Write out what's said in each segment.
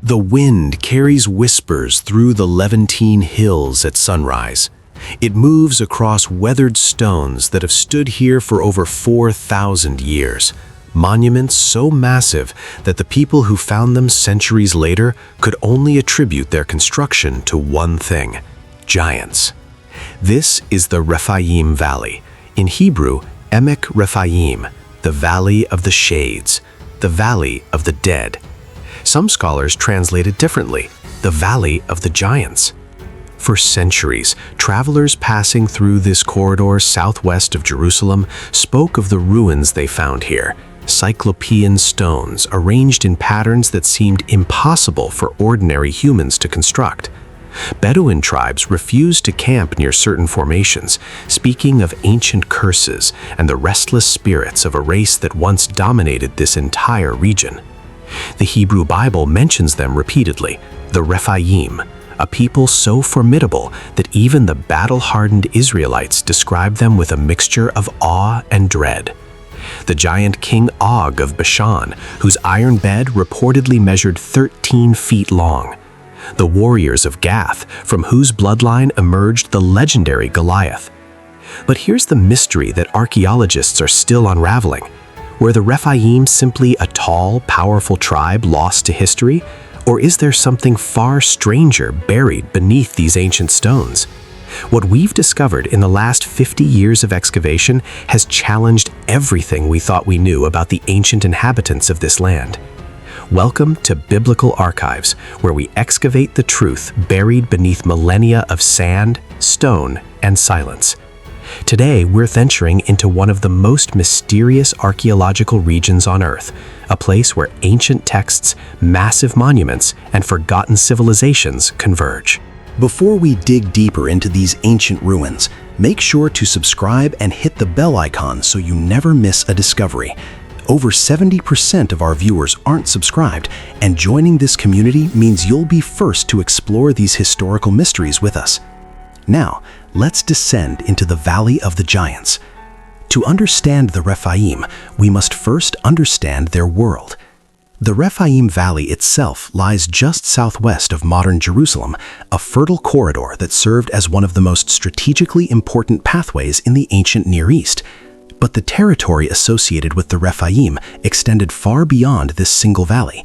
The wind carries whispers through the Levantine hills at sunrise. It moves across weathered stones that have stood here for over 4,000 years. Monuments so massive that the people who found them centuries later could only attribute their construction to one thing: giants. This is the Rephaim Valley. In Hebrew, Emek Rephaim, the Valley of the Shades, the Valley of the Dead. Some scholars translate it differently, the Valley of the Giants. For centuries, travelers passing through this corridor southwest of Jerusalem spoke of the ruins they found here, cyclopean stones arranged in patterns that seemed impossible for ordinary humans to construct. Bedouin tribes refused to camp near certain formations, speaking of ancient curses and the restless spirits of a race that once dominated this entire region. The Hebrew Bible mentions them repeatedly, the Rephaim, a people so formidable that even the battle-hardened Israelites describe them with a mixture of awe and dread. The giant King Og of Bashan, whose iron bed reportedly measured 13 feet long. The warriors of Gath, from whose bloodline emerged the legendary Goliath. But here's the mystery that archaeologists are still unraveling. Were the Rephaim simply a tall, powerful tribe lost to history? Or is there something far stranger buried beneath these ancient stones? What we've discovered in the last 50 years of excavation has challenged everything we thought we knew about the ancient inhabitants of this land. Welcome to Biblical Archives, where we excavate the truth buried beneath millennia of sand, stone, and silence. Today, we're venturing into one of the most mysterious archaeological regions on Earth, a place where ancient texts, massive monuments, and forgotten civilizations converge. Before we dig deeper into these ancient ruins, make sure to subscribe and hit the bell icon so you never miss a discovery. Over 70% of our viewers aren't subscribed, and joining this community means you'll be first to explore these historical mysteries with us. Now, let's descend into the Valley of the Giants. To understand the Rephaim, we must first understand their world. The Rephaim Valley itself lies just southwest of modern Jerusalem, a fertile corridor that served as one of the most strategically important pathways in the ancient Near East. But the territory associated with the Rephaim extended far beyond this single valley.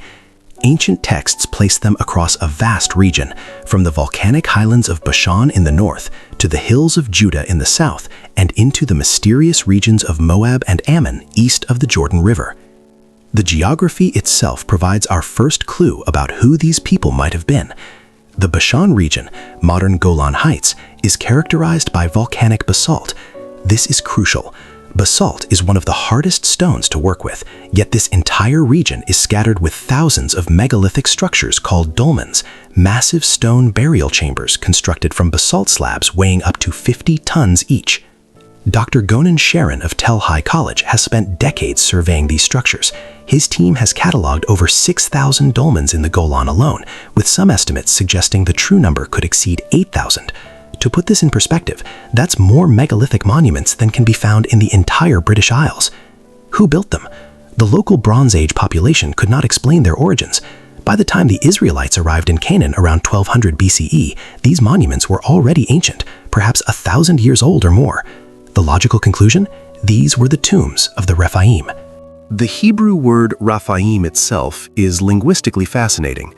Ancient texts place them across a vast region, from the volcanic highlands of Bashan in the north to the hills of Judah in the south and into the mysterious regions of Moab and Ammon east of the Jordan River. The geography itself provides our first clue about who these people might have been. The Bashan region, modern Golan Heights, is characterized by volcanic basalt. This is crucial. Basalt is one of the hardest stones to work with, yet this entire region is scattered with thousands of megalithic structures called dolmens, massive stone burial chambers constructed from basalt slabs weighing up to 50 tons each. Dr. Gonan Sharon of Tel Hai College has spent decades surveying these structures. His team has cataloged over 6,000 dolmens in the Golan alone, with some estimates suggesting the true number could exceed 8,000. To put this in perspective, that's more megalithic monuments than can be found in the entire British Isles. Who built them? The local Bronze Age population could not explain their origins. By the time the Israelites arrived in Canaan around 1200 BCE, these monuments were already ancient, perhaps 1,000 years old or more. The logical conclusion? These were the tombs of the Rephaim. The Hebrew word Rephaim itself is linguistically fascinating.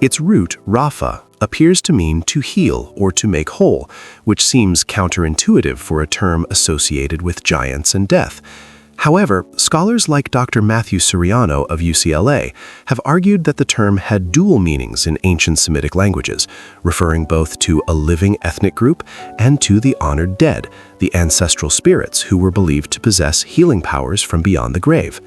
Its root, Rapha, appears to mean to heal or to make whole, which seems counterintuitive for a term associated with giants and death. However, scholars like Dr. Matthew Suriano of UCLA have argued that the term had dual meanings in ancient Semitic languages, referring both to a living ethnic group and to the honored dead, the ancestral spirits who were believed to possess healing powers from beyond the grave.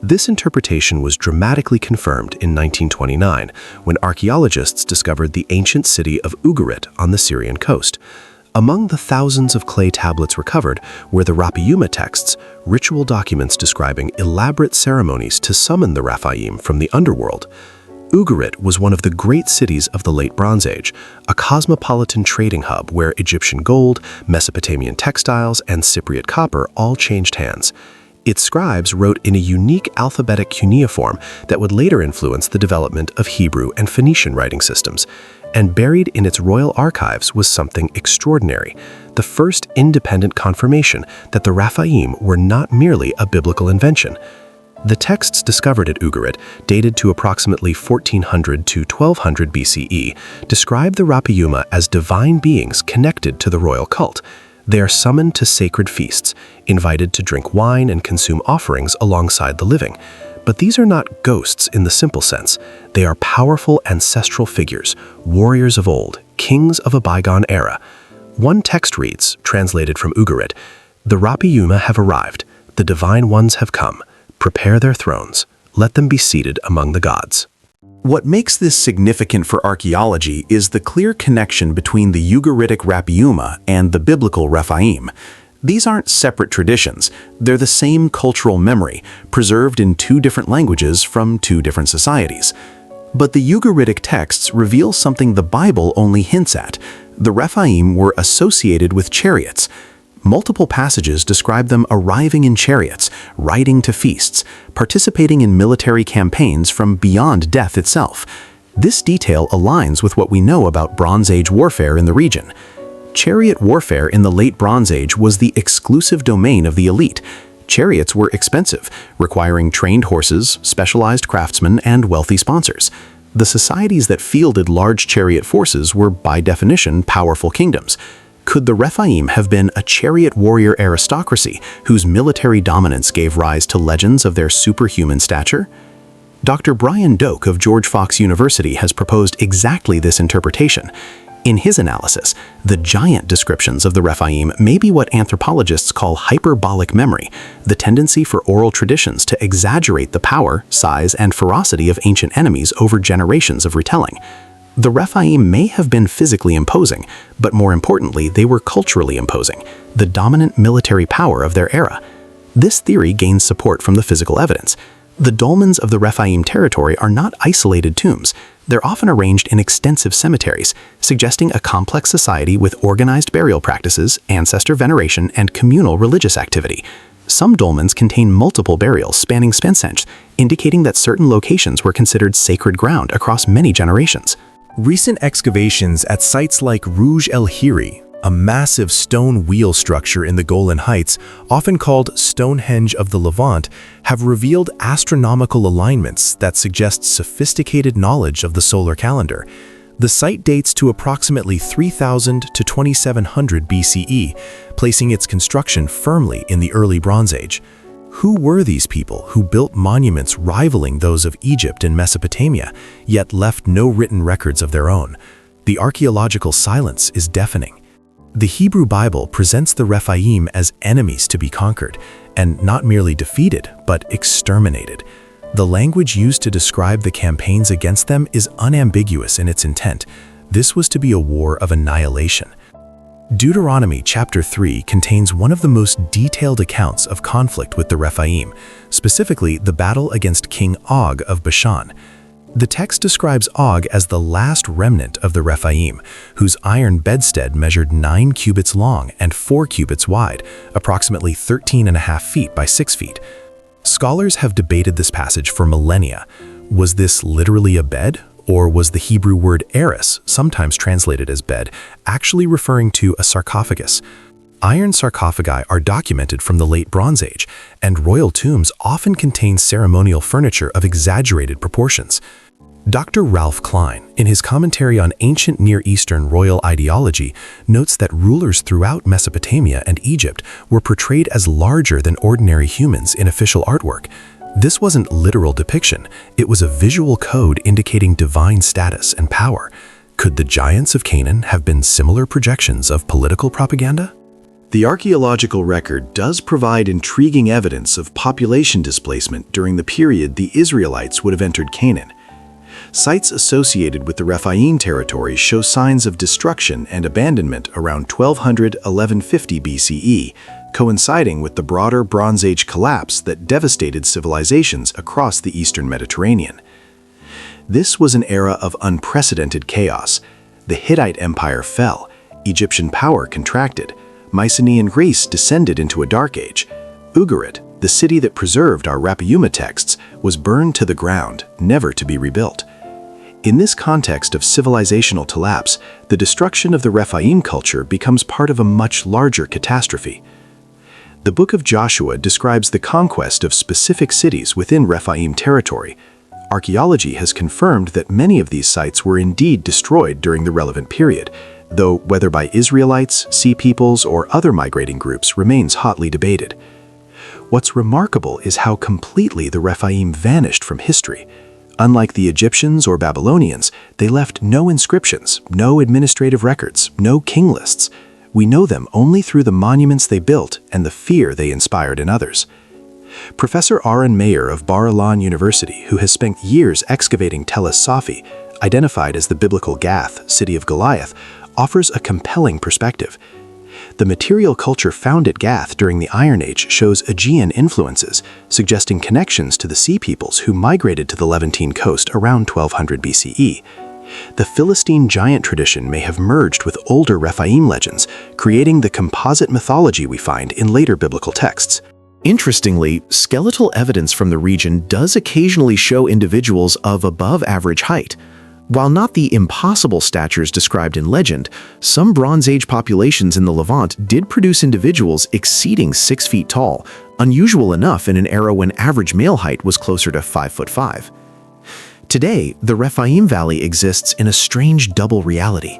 This interpretation was dramatically confirmed in 1929 when archaeologists discovered the ancient city of Ugarit on the Syrian coast. Among the thousands of clay tablets recovered were the Rapayuma texts, ritual documents describing elaborate ceremonies to summon the Rephaim from the underworld. Ugarit was one of the great cities of the Late Bronze Age, a cosmopolitan trading hub where Egyptian gold, Mesopotamian textiles, and Cypriot copper all changed hands. Its scribes wrote in a unique alphabetic cuneiform that would later influence the development of Hebrew and Phoenician writing systems. And buried in its royal archives was something extraordinary, the first independent confirmation that the Rephaim were not merely a biblical invention. The texts discovered at Ugarit, dated to approximately 1400 to 1200 BCE, describe the Rephaim as divine beings connected to the royal cult. They are summoned to sacred feasts, invited to drink wine and consume offerings alongside the living. But these are not ghosts in the simple sense. They are powerful ancestral figures, warriors of old, kings of a bygone era. One text reads, translated from Ugarit, "The Rephaim have arrived, the divine ones have come. Prepare their thrones. Let them be seated among the gods." What makes this significant for archaeology is the clear connection between the Ugaritic Rephaim and the biblical Rephaim. These aren't separate traditions. They're the same cultural memory, preserved in two different languages from two different societies. But the Ugaritic texts reveal something the Bible only hints at. The Rephaim were associated with chariots. Multiple passages describe them arriving in chariots, riding to feasts, participating in military campaigns from beyond death itself. This detail aligns with what we know about Bronze Age warfare in the region. Chariot warfare in the late Bronze Age was the exclusive domain of the elite. Chariots were expensive, requiring trained horses, specialized craftsmen, and wealthy sponsors. The societies that fielded large chariot forces were, by definition, powerful kingdoms. Could the Rephaim have been a chariot warrior aristocracy whose military dominance gave rise to legends of their superhuman stature? Dr. Brian Doak of George Fox University has proposed exactly this interpretation. In his analysis, the giant descriptions of the Rephaim may be what anthropologists call hyperbolic memory, the tendency for oral traditions to exaggerate the power, size, and ferocity of ancient enemies over generations of retelling. The Rephaim may have been physically imposing, but more importantly, they were culturally imposing, the dominant military power of their era. This theory gains support from the physical evidence. The dolmens of the Rephaim territory are not isolated tombs. They're often arranged in extensive cemeteries, suggesting a complex society with organized burial practices, ancestor veneration, and communal religious activity. Some dolmens contain multiple burials spanning Stonehenge, indicating that certain locations were considered sacred ground across many generations. Recent excavations at sites like Rujm el-Hiri, a massive stone wheel structure in the Golan Heights, often called Stonehenge of the Levant, have revealed astronomical alignments that suggest sophisticated knowledge of the solar calendar. The site dates to approximately 3000 to 2700 BCE, placing its construction firmly in the early Bronze Age. Who were these people who built monuments rivaling those of Egypt and Mesopotamia, yet left no written records of their own? The archaeological silence is deafening. The Hebrew Bible presents the Rephaim as enemies to be conquered, and not merely defeated, but exterminated. The language used to describe the campaigns against them is unambiguous in its intent. This was to be a war of annihilation. Deuteronomy chapter 3 contains one of the most detailed accounts of conflict with the Rephaim, specifically the battle against King Og of Bashan. The text describes Og as the last remnant of the Rephaim, whose iron bedstead measured 9 cubits long and 4 cubits wide, approximately 13.5 feet by 6 feet. Scholars have debated this passage for millennia. Was this literally a bed? Or was the Hebrew word eris, sometimes translated as bed, actually referring to a sarcophagus? Iron sarcophagi are documented from the late Bronze Age, and royal tombs often contain ceremonial furniture of exaggerated proportions. Dr. Ralph Klein, in his commentary on ancient Near Eastern royal ideology, notes that rulers throughout Mesopotamia and Egypt were portrayed as larger than ordinary humans in official artwork. This wasn't literal depiction, it was a visual code indicating divine status and power. Could the giants of Canaan have been similar projections of political propaganda? The archaeological record does provide intriguing evidence of population displacement during the period the Israelites would have entered Canaan. Sites associated with the Rephaim territory show signs of destruction and abandonment around 1200–1150 BCE, coinciding with the broader Bronze Age collapse that devastated civilizations across the Eastern Mediterranean. This was an era of unprecedented chaos. The Hittite Empire fell, Egyptian power contracted, Mycenaean Greece descended into a dark age. Ugarit, The city that preserved our Rephaim texts was burned to the ground, never to be rebuilt. In this context of civilizational collapse, the destruction of the Rephaim culture becomes part of a much larger catastrophe. The Book of Joshua describes the conquest of specific cities within Rephaim territory. Archaeology has confirmed that many of these sites were indeed destroyed during the relevant period, though whether by Israelites, Sea Peoples, or other migrating groups remains hotly debated. What's remarkable is how completely the Rephaim vanished from history. Unlike the Egyptians or Babylonians, they left no inscriptions, no administrative records, no king lists. We know them only through the monuments they built and the fear they inspired in others. Professor Aaron Mayer of Bar-Ilan University, who has spent years excavating Tel es-Safi, identified as the biblical Gath, city of Goliath, offers a compelling perspective. The material culture found at Gath during the Iron Age shows Aegean influences, suggesting connections to the Sea Peoples who migrated to the Levantine coast around 1200 BCE. The Philistine giant tradition may have merged with older Rephaim legends, creating the composite mythology we find in later biblical texts. Interestingly, skeletal evidence from the region does occasionally show individuals of above-average height. While not the impossible statures described in legend, some Bronze Age populations in the Levant did produce individuals exceeding 6 feet tall, unusual enough in an era when average male height was closer to 5'5". Today, the Rephaim Valley exists in a strange double reality.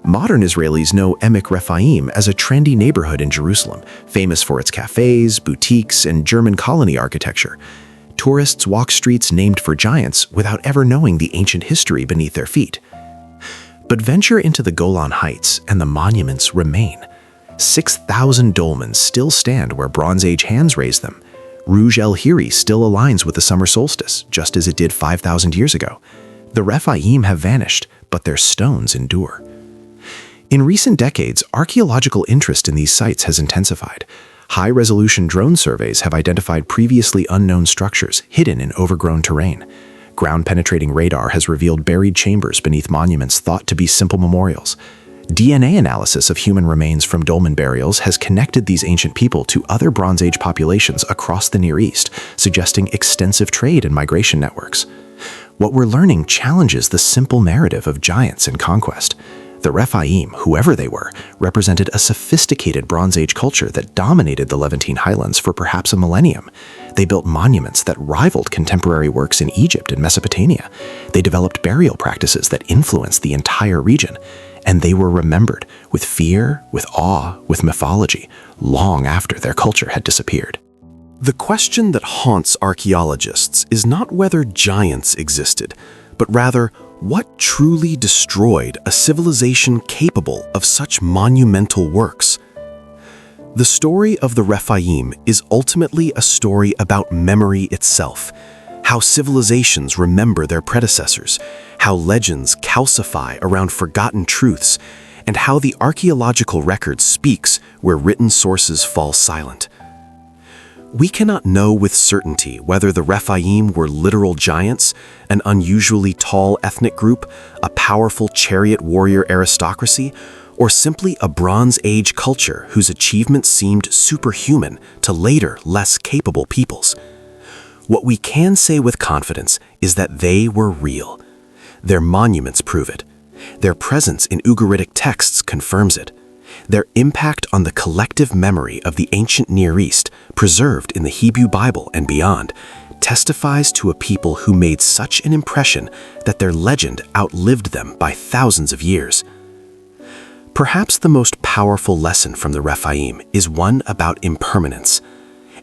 Modern Israelis know Emek Rephaim as a trendy neighborhood in Jerusalem, famous for its cafes, boutiques, and German colony architecture. Tourists walk streets named for giants without ever knowing the ancient history beneath their feet. But venture into the Golan Heights and the monuments remain. 6,000 dolmens still stand where Bronze Age hands raised them. el-Hiri still aligns with the summer solstice, just as it did 5,000 years ago. The Rephaim have vanished, but their stones endure. In recent decades, archaeological interest in these sites has intensified. High-resolution drone surveys have identified previously unknown structures hidden in overgrown terrain. Ground-penetrating radar has revealed buried chambers beneath monuments thought to be simple memorials. DNA analysis of human remains from dolmen burials has connected these ancient people to other Bronze Age populations across the Near East, suggesting extensive trade and migration networks. What we're learning challenges the simple narrative of giants and conquest. The Rephaim, whoever they were, represented a sophisticated Bronze Age culture that dominated the Levantine highlands for perhaps a millennium. They built monuments that rivaled contemporary works in Egypt and Mesopotamia. They developed burial practices that influenced the entire region. And they were remembered with fear, with awe, with mythology, long after their culture had disappeared. The question that haunts archaeologists is not whether giants existed, but rather, what truly destroyed a civilization capable of such monumental works? The story of the Rephaim is ultimately a story about memory itself, how civilizations remember their predecessors, how legends calcify around forgotten truths, and how the archaeological record speaks where written sources fall silent. We cannot know with certainty whether the Rephaim were literal giants, an unusually tall ethnic group, a powerful chariot warrior aristocracy, or simply a Bronze Age culture whose achievements seemed superhuman to later, less capable peoples. What we can say with confidence is that they were real. Their monuments prove it. Their presence in Ugaritic texts confirms it. Their impact on the collective memory of the ancient Near East, preserved in the Hebrew Bible and beyond, testifies to a people who made such an impression that their legend outlived them by thousands of years. Perhaps the most powerful lesson from the Rephaim is one about impermanence.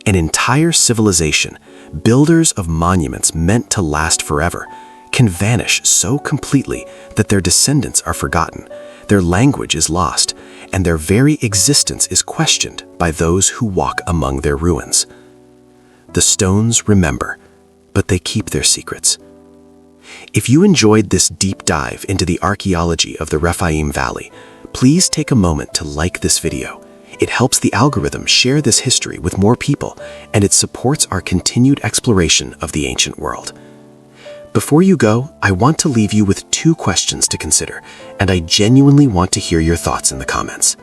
An entire civilization, builders of monuments meant to last forever, can vanish so completely that their descendants are forgotten, their language is lost, and their very existence is questioned by those who walk among their ruins. The stones remember, but they keep their secrets. If you enjoyed this deep dive into the archaeology of the Rephaim Valley, please take a moment to like this video. It helps the algorithm share this history with more people, and it supports our continued exploration of the ancient world. Before you go, I want to leave you with 2 questions to consider, and I genuinely want to hear your thoughts in the comments.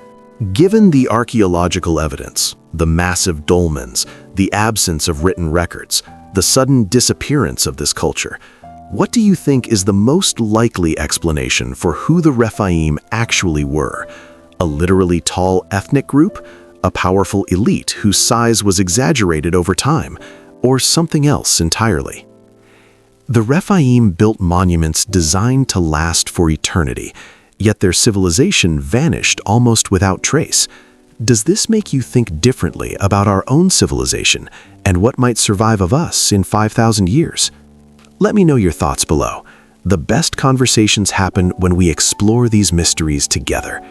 Given the archaeological evidence, the massive dolmens, the absence of written records, the sudden disappearance of this culture. What do you think is the most likely explanation for who the Rephaim actually were? A literally tall ethnic group? A powerful elite whose size was exaggerated over time? Or something else entirely? The Rephaim built monuments designed to last for eternity, yet their civilization vanished almost without trace. Does this make you think differently about our own civilization and what might survive of us in 5,000 years? Let me know your thoughts below. The best conversations happen when we explore these mysteries together.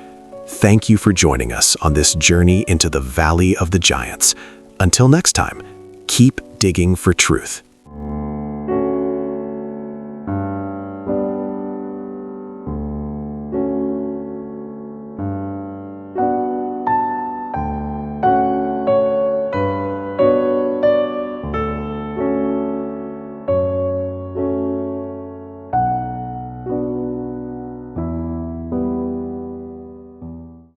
Thank you for joining us on this journey into the Valley of the Giants. Until next time, keep digging for truth.